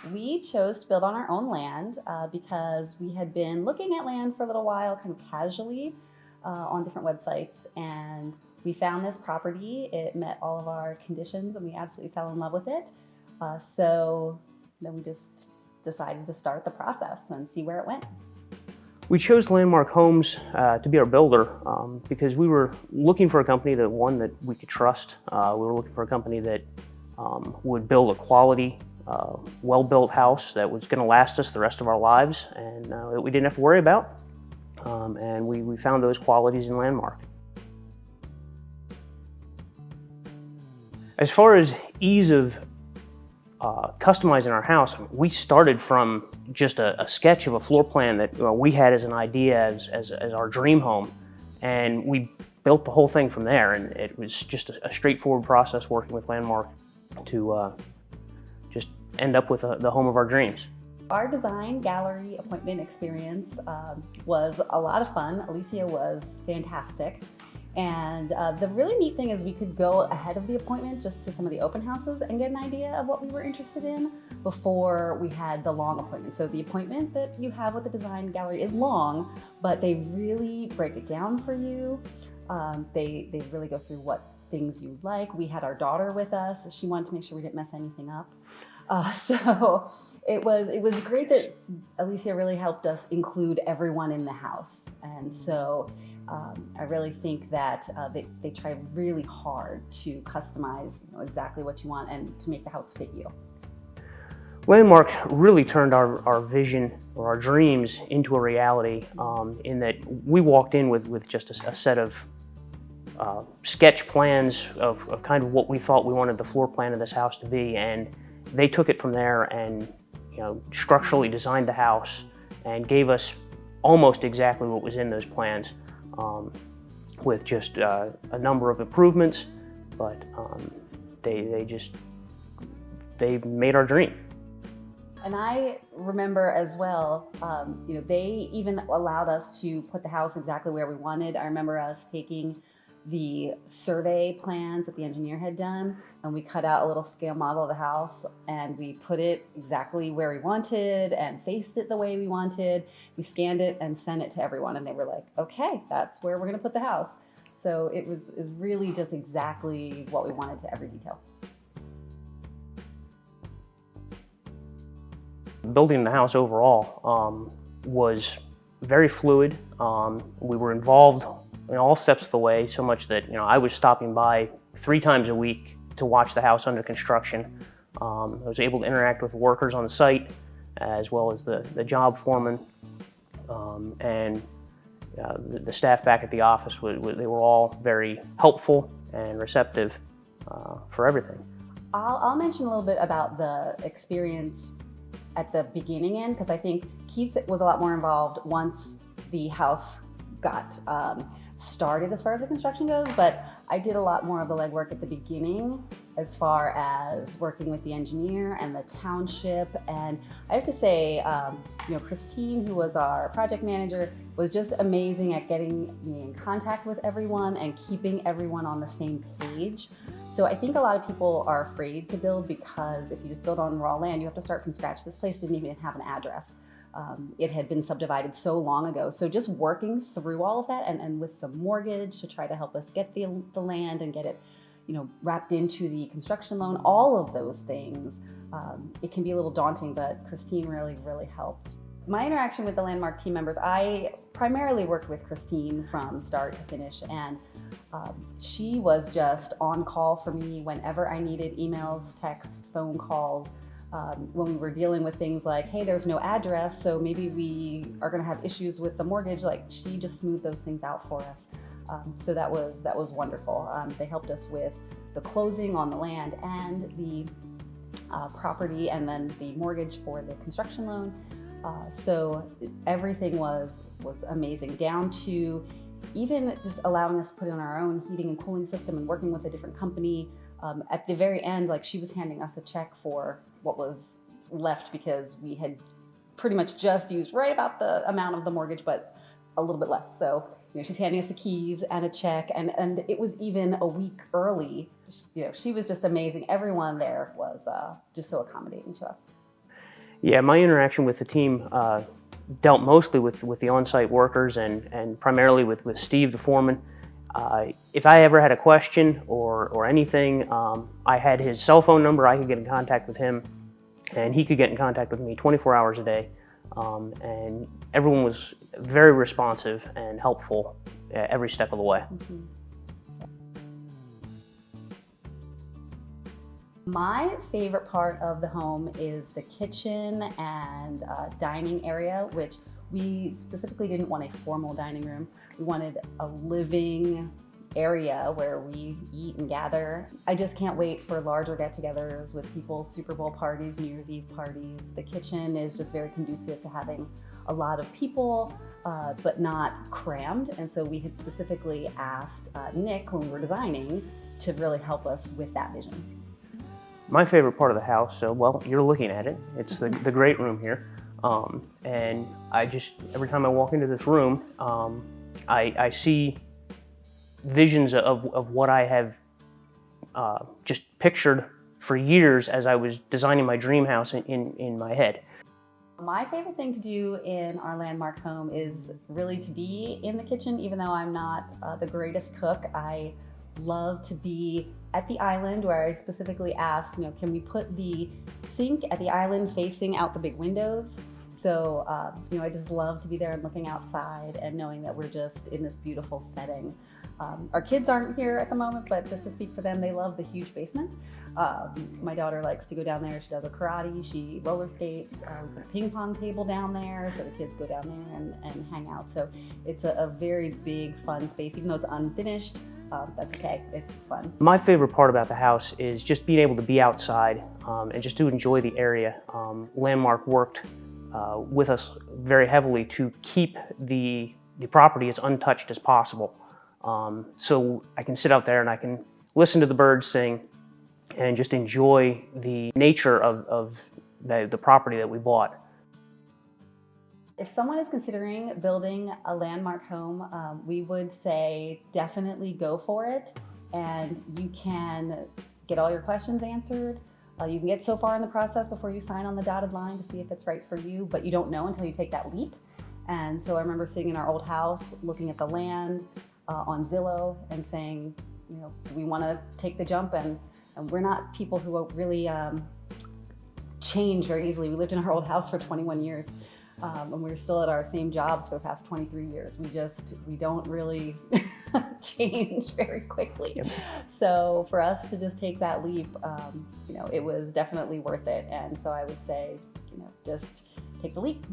We chose to build on our own land because we had been looking at land for a little while, kind of casually on different websites, and we found this property. It met all of our conditions, and we absolutely fell in love with it. So then we just decided to start the process and see where it went. We chose Landmark Homes to be our builder because we were looking for a company that we could trust. We were looking for a company that would build a quality, well-built house that was going to last us the rest of our lives and that we didn't have to worry about. And we found those qualities in Landmark. As far as ease of customizing our house, we started from just a sketch of a floor plan that we had as an idea as our dream home, and we built the whole thing from there. And it was just a straightforward process working with Landmark to just end up with the home of our dreams. Our design gallery appointment experience was a lot of fun. Alicia was fantastic. And the really neat thing is we could go ahead of the appointment just to some of the open houses and get an idea of what we were interested in before we had the long appointment. So the appointment that you have with the design gallery is long, but they really break it down for you. They really go through what things you like. We had our daughter with us. She wanted to make sure we didn't mess anything up. So it was great that Alicia really helped us include everyone in the house. And so I really think that they try really hard to customize exactly what you want and to make the house fit you. Landmark really turned our vision or our dreams into a reality in that we walked in with just a set of sketch plans of kind of what we thought we wanted the floor plan of this house to be, and they took it from there and structurally designed the house and gave us almost exactly what was in those plans, with just a number of improvements, but they made our dream. And I remember as well, they even allowed us to put the house exactly where we wanted. I remember us taking the survey plans that the engineer had done, and we cut out a little scale model of the house and we put it exactly where we wanted and faced it the way we wanted. We scanned it and sent it to everyone, and they were like, okay, that's where we're going to put the house. So it was really just exactly what we wanted to every detail. Building the house overall was very fluid. We were involved in all steps of the way, so much that I was stopping by 3 times a week to watch the house under construction. I was able to interact with workers on the site as well as the job foreman, and the staff back at the office. They were all very helpful and receptive for everything. I'll mention a little bit about the experience at the beginning end, because I think Keith was a lot more involved once the house got started as far as the construction goes, but I did a lot more of the legwork at the beginning as far as working with the engineer and the township. And I have to say, Christine, who was our project manager, was just amazing at getting me in contact with everyone and keeping everyone on the same page. So I think a lot of people are afraid to build because if you just build on raw land, you have to start from scratch. This place didn't even have an address. It had been subdivided so long ago. So just working through all of that and with the mortgage to try to help us get the land and get it wrapped into the construction loan, all of those things, it can be a little daunting, but Christine really, really helped. My interaction with the Landmark team members, I primarily worked with Christine from start to finish, and she was just on call for me whenever I needed emails, texts, phone calls. When we were dealing with things like, hey, there's no address, so maybe we are going to have issues with the mortgage, like she just smoothed those things out for us. So that was wonderful. They helped us with the closing on the land and the property, and then the mortgage for the construction loan. So everything was amazing, down to even just allowing us to put in our own heating and cooling system and working with a different company. At the very end, like, she was handing us a check for what was left because we had pretty much just used right about the amount of the mortgage, but a little bit less. So she's handing us the keys and a check, and it was even a week early. She was just amazing. Everyone there was just so accommodating to us. Yeah, my interaction with the team dealt mostly with the on-site workers and primarily with Steve, the foreman. If I ever had a question or anything, I had his cell phone number. I could get in contact with him, and he could get in contact with me 24 hours a day. And everyone was very responsive and helpful every step of the way. Mm-hmm. My favorite part of the home is the kitchen and dining area, which we specifically didn't want a formal dining room. We wanted a living area where we eat and gather. I just can't wait for larger get-togethers with people, Super Bowl parties, New Year's Eve parties. The kitchen is just very conducive to having a lot of people, but not crammed. And so we had specifically asked Nick, when we were designing, to really help us with that vision. My favorite part of the house, so well, you're looking at it. It's the great room here. And I just, every time I walk into this room, I see visions of what I have just pictured for years as I was designing my dream house in my head. My favorite thing to do in our landmark home is really to be in the kitchen. Even though I'm not the greatest cook, I love to be at the island, where I specifically asked, can we put the sink at the island facing out the big windows? So, I just love to be there and looking outside and knowing that we're just in this beautiful setting. Our kids aren't here at the moment, but just to speak for them, they love the huge basement. My daughter likes to go down there. She does a karate, she roller skates. We put a ping pong table down there, so the kids go down there and hang out. So it's a very big, fun space, even though it's unfinished. That's okay, it's fun. My favorite part about the house is just being able to be outside and just to enjoy the area. Landmark worked with us very heavily to keep the property as untouched as possible. So I can sit out there and I can listen to the birds sing and just enjoy the nature of the property that we bought. If someone is considering building a landmark home, we would say definitely go for it, and you can get all your questions answered. You can get so far in the process before you sign on the dotted line to see if it's right for you, but you don't know until you take that leap. And so I remember sitting in our old house, looking at the land on Zillow and saying, do we want to take the jump? And we're not people who really change very easily. We lived in our old house for 21 years. And we're still at our same jobs for the past 23 years. We don't really change very quickly. Yep. So for us to just take that leap, it was definitely worth it. And so I would say, just take the leap.